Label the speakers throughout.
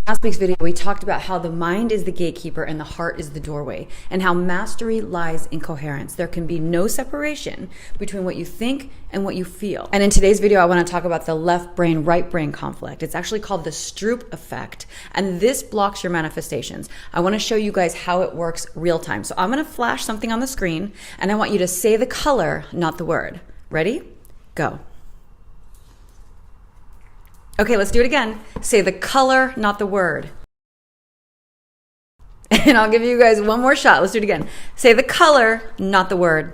Speaker 1: Last week's video, we talked about how the mind is the gatekeeper and the heart is the doorway, and how mastery lies in coherence. There can be no separation between what you think and what you feel. And in today's video, I want to talk about the left brain, right brain conflict. It's actually called the Stroop effect, and this blocks your manifestations. I want to show you guys how it works real time. So I'm going to flash something on the screen, and I want you to say the color, not the word. Ready? Go. Okay, let's do it again. Say the color, not the word. And I'll give you guys one more shot. Let's do it again. Say the color, not the word.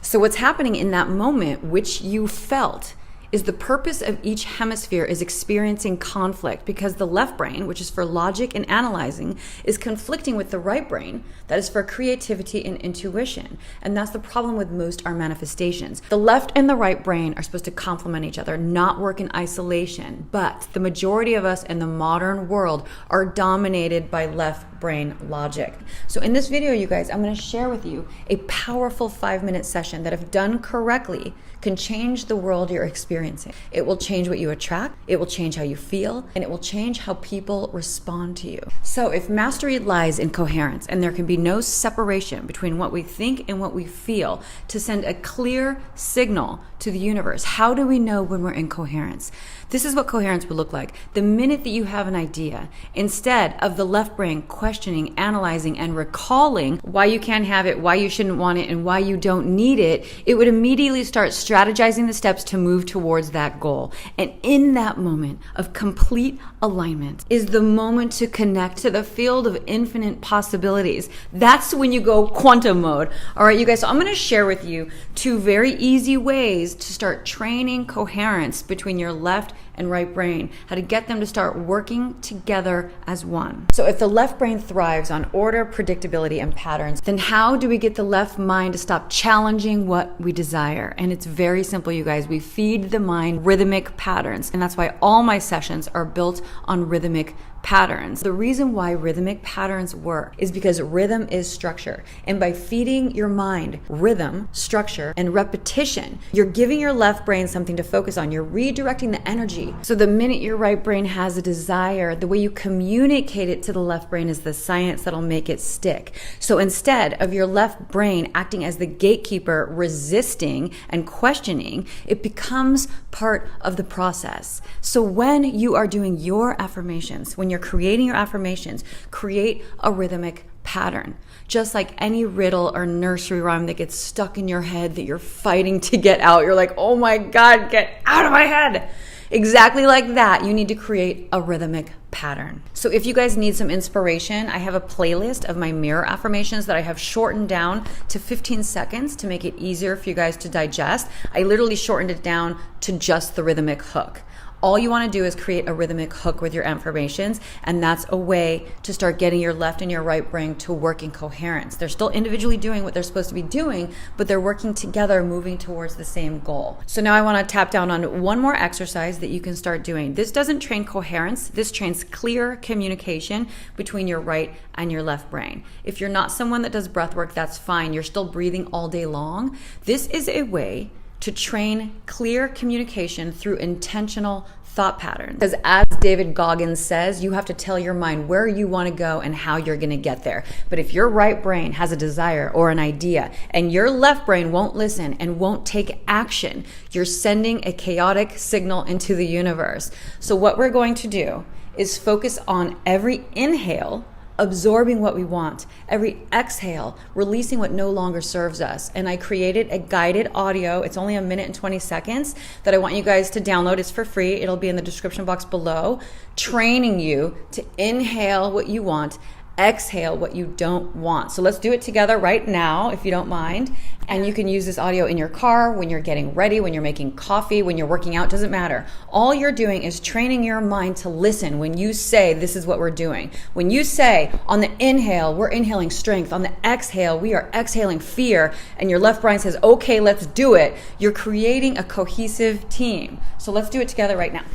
Speaker 1: So what's happening in that moment, which you felt, is the purpose of each hemisphere is experiencing conflict because the left brain, which is for logic and analyzing, is conflicting with the right brain that is for creativity and intuition. And that's the problem with most our manifestations. The left and the right brain are supposed to complement each other, not work in isolation. But the majority of us in the modern world are dominated by left brain logic. So in this video, you guys, I'm going to share with you a powerful 5-minute session that, if done correctly, can change the world you're experiencing. It will change what you attract, it will change how you feel, and it will change how people respond to you. So if mastery lies in coherence, and there can be no separation between what we think and what we feel to send a clear signal to the universe, how do we know when we're in coherence? This is what coherence would look like. The minute that you have an idea, instead of the left brain questioning, analyzing, and recalling why you can't have it, why you shouldn't want it, and why you don't need it, it would immediately start strategizing the steps to move towards that goal. And in that moment of complete alignment is the moment to connect to the field of infinite possibilities. That's when you go quantum mode. All right, you guys, so I'm going to share with you 2 very easy ways to start training coherence between your left and right brain, how to get them to start working together as one. So if the left brain thrives on order, predictability, and patterns, then how do we get the left mind to stop challenging what we desire? And it's very simple, you guys. We feed the mind rhythmic patterns, and that's why all my sessions are built on rhythmic patterns. The reason why rhythmic patterns work is because rhythm is structure. And by feeding your mind rhythm, structure, and repetition, you're giving your left brain something to focus on. You're redirecting the energy. So the minute your right brain has a desire, the way you communicate it to the left brain is the science that'll make it stick. So instead of your left brain acting as the gatekeeper, resisting and questioning, it becomes part of the process. So when you are doing your affirmations, when you're creating your affirmations, create a rhythmic pattern. Just like any riddle or nursery rhyme that gets stuck in your head that you're fighting to get out. You're like, oh my God, get out of my head. Exactly like that, you need to create a rhythmic pattern. So if you guys need some inspiration, I have a playlist of my mirror affirmations that I have shortened down to 15 seconds to make it easier for you guys to digest. I literally shortened it down to just the rhythmic hook. All you want to do is create a rhythmic hook with your affirmations, and that's a way to start getting your left and your right brain to work in coherence. They're still individually doing what they're supposed to be doing, but they're working together, moving towards the same goal. So now I want to tap down on one more exercise that you can start doing. This doesn't train coherence. This trains clear communication between your right and your left brain. If you're not someone that does breath work, that's fine. You're still breathing all day long. This is a way to train clear communication through intentional thought patterns. Because as David Goggins says, you have to tell your mind where you want to go and how you're going to get there. But if your right brain has a desire or an idea and your left brain won't listen and won't take action, you're sending a chaotic signal into the universe. So what we're going to do is focus on every inhale, absorbing what we want, every exhale, releasing what no longer serves us. And I created a guided audio. It's only 1 minute and 20 seconds that I want you guys to download. It's for free. It'll be in the description box below, training you to inhale what you want, exhale what you don't want. So let's do it together right now, if you don't mind. And you can use this audio in your car, when you're getting ready, when you're making coffee, when you're working out, doesn't matter. All you're doing is training your mind to listen when you say, this is what we're doing. When you say, on the inhale, we're inhaling strength. On the exhale, we are exhaling fear. And your left brain says, okay, let's do it. You're creating a cohesive team. So let's do it together right now.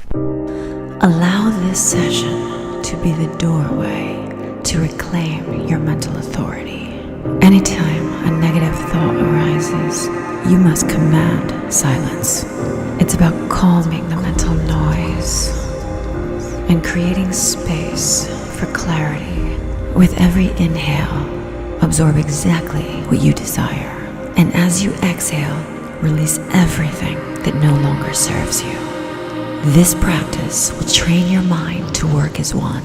Speaker 2: Allow this session to be the doorway to reclaim your mental authority. Anytime a negative thought arises, you must command silence. It's about calming the mental noise and creating space for clarity. With every inhale, absorb exactly what you desire. And as you exhale, release everything that no longer serves you. This practice will train your mind to work as one.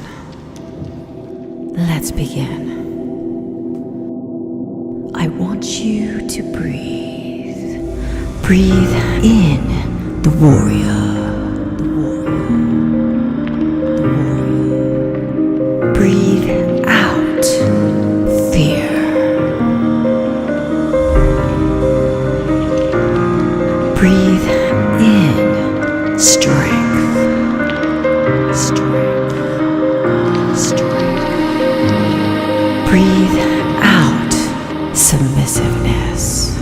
Speaker 2: Let's begin. I want you to breathe. Breathe in the warrior. Breathe out fear. Breathe in strength. Strength. Strength. Breathe out submissiveness.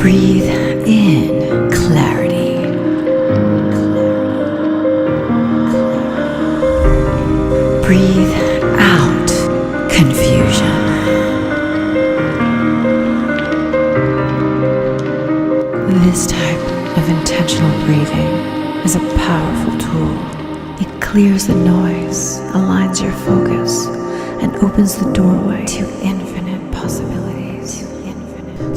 Speaker 2: Breathe in clarity. Breathe out confusion. This type of intentional breathing is a powerful tool. It clears the noise, aligns your focus, and opens the doorway to infinite possibilities.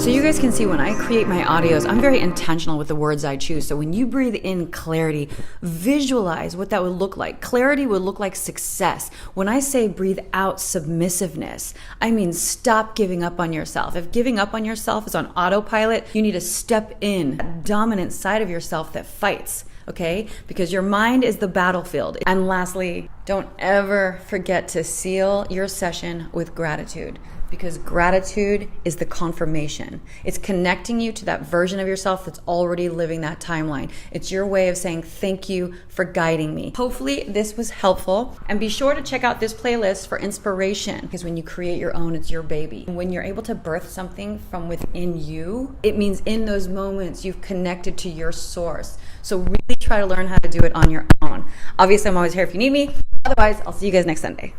Speaker 1: So you guys can see when I create my audios, I'm very intentional with the words I choose. So when you breathe in clarity, visualize what that would look like. Clarity would look like success. When I say breathe out submissiveness, I mean stop giving up on yourself. If giving up on yourself is on autopilot, you need to step in that dominant side of yourself that fights. Okay? Because your mind is the battlefield. And lastly, don't ever forget to seal your session with gratitude, because gratitude is the confirmation. It's connecting you to that version of yourself that's already living that timeline. It's your way of saying thank you for guiding me. Hopefully this was helpful, and be sure to check out this playlist for inspiration, because when you create your own, it's your baby. When you're able to birth something from within you, it means in those moments you've connected to your source. So really try to learn how to do it on your own. Obviously, I'm always here if you need me. Otherwise, I'll see you guys next Sunday.